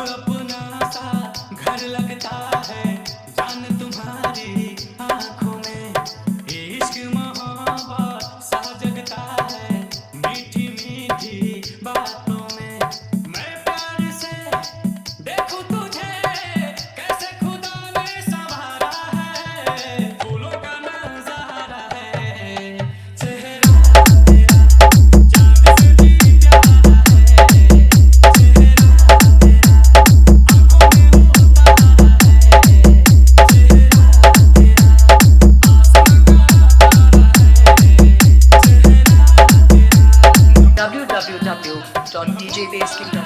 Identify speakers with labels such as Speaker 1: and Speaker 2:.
Speaker 1: अपना सा घर लगता है, जान तुम्हारी आंखों में इश्क मोहब्बत सा जगता है, मीठी मीठी बातों में। मैं प्यार से देखूं तुझे, कैसे खुदा ने संवारा है, फूलों का नजारा है, चेहरा तेरा चांद से भी प्यारा है, चेहरा तेरा आंखों में उतारा है, चेहरा तेरा आसमां का तारा है, चेहरा तेरा।
Speaker 2: www.djbasking.com